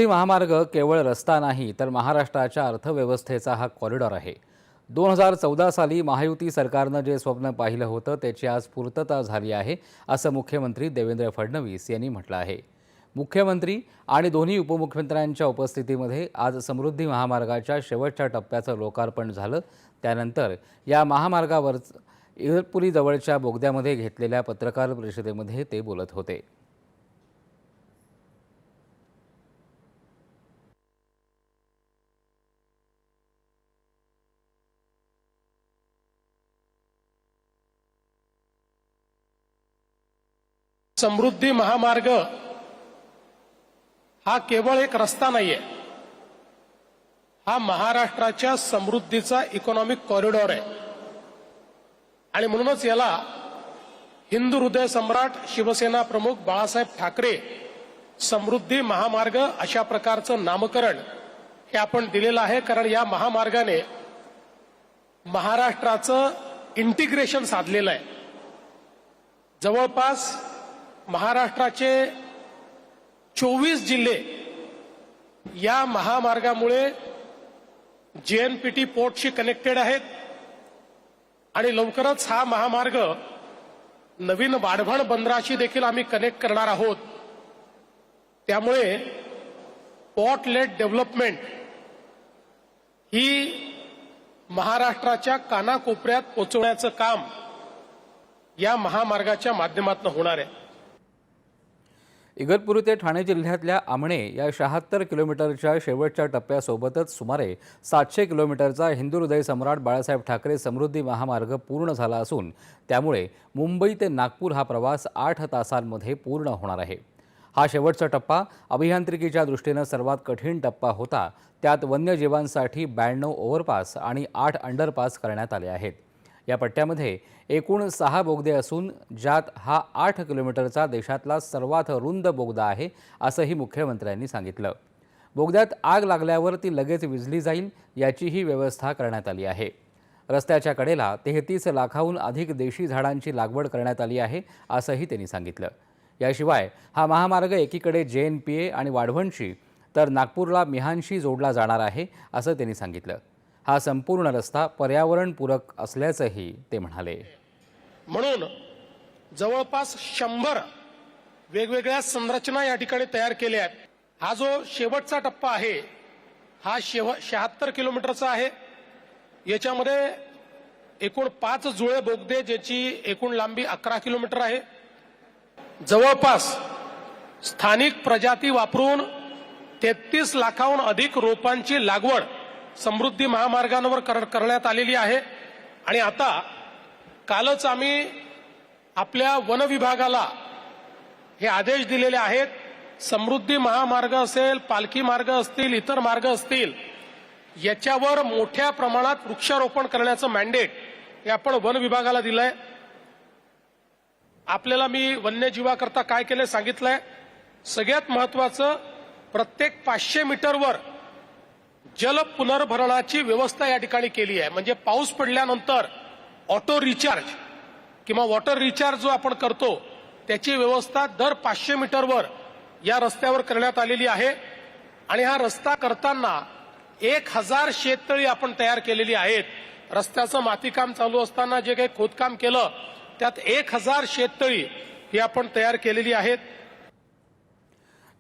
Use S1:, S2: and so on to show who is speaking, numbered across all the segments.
S1: महामार्ग केवळ रस्ता नाही तर महाराष्ट्राच्या अर्थव्यवस्थेचा हा कॉरिडॉर आहे। 2014 साली महायुती सरकारनं जे स्वप्न पाहिलं होतं त्याची आज पूर्तता झाली आहे असं मुख्यमंत्री देवेंद्र फडणवीस यांनी म्हटलं आहे। मुख्यमंत्री आणि दोन्ही उपमुख्यमंत्र्यांच्या उपस्थितीमध्ये आज समृद्धी महामार्गाच्या शेवटच्या टप्प्याचं लोकार्पण झालं। त्यानंतर या महामार्गावर इगतपुरी जवळच्या बोगद्यामध्ये घेतलेल्या पत्रकार परिषदेमध्ये ते बोलत होते।
S2: समृद्धी महामार्ग हा केवळ एक रस्ता नाहीये, हा महाराष्ट्राच्या समृद्धीचा इकॉनॉमिक कॉरिडॉर आहे। आणि म्हणूनच याला हिंदू हृदय सम्राट शिवसेना प्रमुख बाळासाहेब ठाकरे समृद्धी महामार्ग अशा प्रकारचं नामकरण हे आपण दिलेलं आहे। कारण या महामार्गाने महाराष्ट्राचं इंटिग्रेशन साधलेलं आहे। जवळपास महाराष्ट्राचे 24 जिल्हे या महामार्गामुळे जेएनपीटी पोर्टशी कनेक्टेड आहेत आणि लवकरच हा महामार्ग नवीन वाढवण बंदराशी देखील आम्ही कनेक्ट करणार आहोत। त्यामुळे पोर्ट लेड डेव्हलपमेंट ही महाराष्ट्राच्या कानाकोपऱ्यात पोहोचवण्याचं काम या महामार्गाच्या माध्यमातून होणार आहे।
S1: इगतपुरी ते ठाणे जिल्ह्यातल्या आमणे या 76 किलोमीटरच्या शेवटच्या टप्प्यासोबतच सुमारे 700 किलोमीटरचा हिंदू हृदय सम्राट बाळासाहेब ठाकरे समृद्धी महामार्ग पूर्ण झाला असून त्यामुळे मुंबई ते नागपूर हा प्रवास 8 तासांमध्ये पूर्ण होणार आहे। हा शेवटचा टप्पा अभियांत्रिकीच्या दृष्टीने सर्वात कठीण टप्पा होता। त्यात वन्यजीवांसाठी 92 ओव्हरपास आणि 8 अंडरपास करण्यात आले आहेत। या पट्ट्यामध्ये एकूण 6 बोगदे असून ज्यात हा 8 किलोमीटरचा देशातला सर्वात रुंद बोगदा आहे असंही मुख्यमंत्र्यांनी सांगितलं। बोगद्यात आग लागल्यावर ती लगेच विझली जाईल याचीही व्यवस्था करण्यात आली आहे। रस्त्याच्या कडेला 33 लाखाहून अधिक देशी झाडांची लागवड करण्यात आली आहे असंही त्यांनी सांगितलं। याशिवाय हा महामार्ग एकीकडे जेएनपीए आणि वाढवणशी तर नागपूरला मिहानशी जोडला जाणार आहे असं त्यांनी सांगितलं। हा संपूर्ण रस्ता पर्यावरणपूरक असल्याचंही ते म्हणाले।
S2: म्हणून जवळपास 100 वेगवेगळ्या संरचना या ठिकाणी तयार केल्या आहेत। हा जो शेवटचा टप्पा आहे हा 76 किलोमीटरचा आहे। याच्यामध्ये एकूण 5 जुळे बोगदे ज्याची एकूण लांबी 11 किलोमीटर आहे। जवळपास स्थानिक प्रजाती वापरून 33 लाखाहून अधिक रोपांची लागवड समृद्धी महामार्गावर करण्यात आलेली आहे। आणि आता कालच आम्ही आपल्या वन विभागाला हे आदेश दिलेले आहेत, समृद्धी महामार्ग असेल, पालखी मार्ग असतील, इतर मार्ग असतील, याच्यावर मोठ्या प्रमाणात वृक्षारोपण करण्याचं मॅन्डेट हे आपण वन विभागाला दिलंय। आपल्याला मी वन्यजीवाकरता काय केलं सांगितलंय। सगळ्यात महत्वाचं, प्रत्येक 500 मीटरवर जल पुनर्भरणाची व्यवस्था या ठिकाणी केली आहे। म्हणजे पाऊस पडल्यानंतर ऑटो रिचार्ज किंवा वॉटर रिचार्ज जो आपण करतो त्याची व्यवस्था दर 500 मीटरवर या रस्त्यावर करण्यात आलेली आहे। आणि हा रस्ता करताना 1000 शेततळी आपण तयार केलेली आहेत। रस्त्याचं मातीकाम चालू असताना जे काही खोदकाम केलं त्यात 1000 शेततळी ही आपण तयार केलेली आहेत।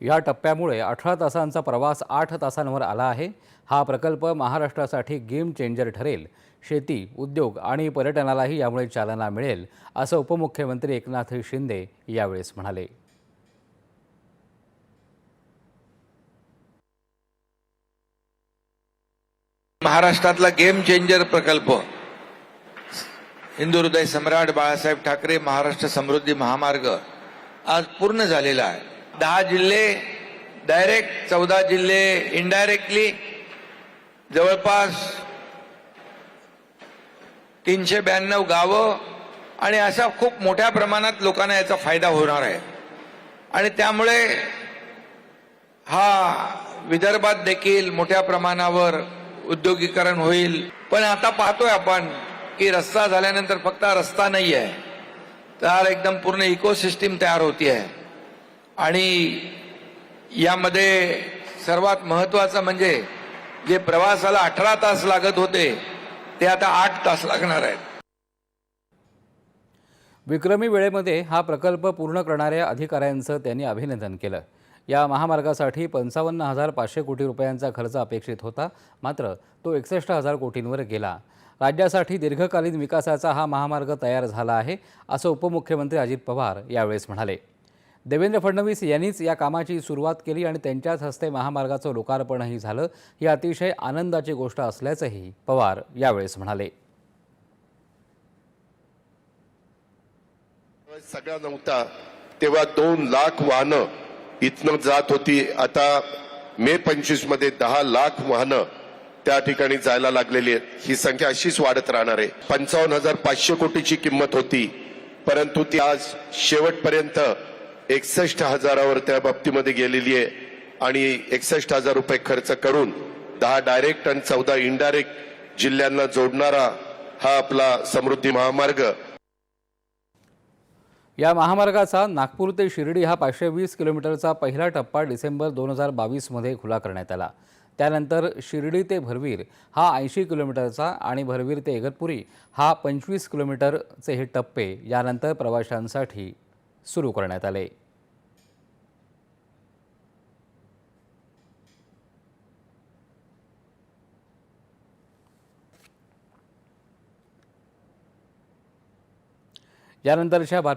S1: या टप्प्यामुळे 18 तासांचा प्रवास 8 तासांवर आला आहे। हा प्रकल्प महाराष्ट्रासाठी गेम चेंजर ठरेल। शेती, उद्योग आणि पर्यटनालाही यामुळे चालना मिळेल असं उपमुख्यमंत्री एकनाथ शिंदे यावेळेस म्हणाले।
S3: महाराष्ट्रातला गेम चेंजर प्रकल्प हिंदू हृदय सम्राट बाळासाहेब ठाकरे महाराष्ट्र समृद्धी महामार्ग आज पूर्ण झालेला आहे। 10 जिल्हे डायरेक्ट, 14 जिल्हे इनडायरेक्टली, जवळपास 392 गावं आणि अशा खूप मोठ्या प्रमाणात लोकांना याचा फायदा होणार आहे। आणि त्यामुळे हा विदर्भात देखील मोठ्या प्रमाणावर उद्योगीकरण होईल। पण आता पाहतोय आपण की रस्ता झाल्यानंतर फक्त रस्ता नाही आहे, तर एकदम पूर्ण इकोसिस्टीम तयार होती आहे। आणि यामध्ये सर्वात महत्वाचं म्हणजे जे प्रवासाला 18 तास लागत होते ते आता 8 तास लागणार आहेत.
S1: विक्रमी वेळेमध्ये हा प्रकल्प पूर्ण करणाऱ्या अधिकाऱ्यांचं त्यांनी अभिनंदन केलं. या महामार्गासाठी 55,500 कोटी रुपयांचा खर्च अपेक्षित होता, मात्र तो 61,000 कोटींवर गेला. राज्यासाठी दीर्घकालीन विकासाचा हा महामार्ग तयार झाला आहे, असं उपमुख्यमंत्री अजित पवार यावेळेस म्हणाले. देवेंद्र फडणवीस यांनीच या कामाची सुरुवात केली आणि त्यांच्याच हस्ते महामार्गाचं लोकार्पणही झालं. ही अतिशय आनंदाची गोष्ट असल्याचंही पवार यावेळेस म्हणाले.
S4: सगळा नव्हता तेव्हा 2 लाख वाहनं इथनं जात होती. आता मे 25 मध्ये 10 लाख वाहनं त्या ठिकाणी जायला लागलेली आहेत. ही संख्या अशीच वाढत राहणार आहे. 55,500 कोटीची किंमत होती, परंतु ती आज शेवटपर्यंत 61,000वर त्या बाबतीमध्ये गेलेली आहे आणि 61,000 रुपये खर्च करून 10 डायरेक्ट आणि 14 इनडायरेक्ट जिल्ह्यांना जोडणारा हा आपला समृद्धी महामार्ग.
S1: या महामार्गाचा नागपूर ते शिर्डी हा 520 किलोमीटरचा पहिला टप्पा डिसेंबर 2022मध्ये खुला करण्यात आला. त्यानंतर शिर्डी ते भरवीर हा 80 किलोमीटरचा आणि भरवीर ते इगतपुरी हा 25 किलोमीटरचे हे टप्पे यानंतर प्रवाशांसाठी सुरू करण्यात आले. यानंतरच्या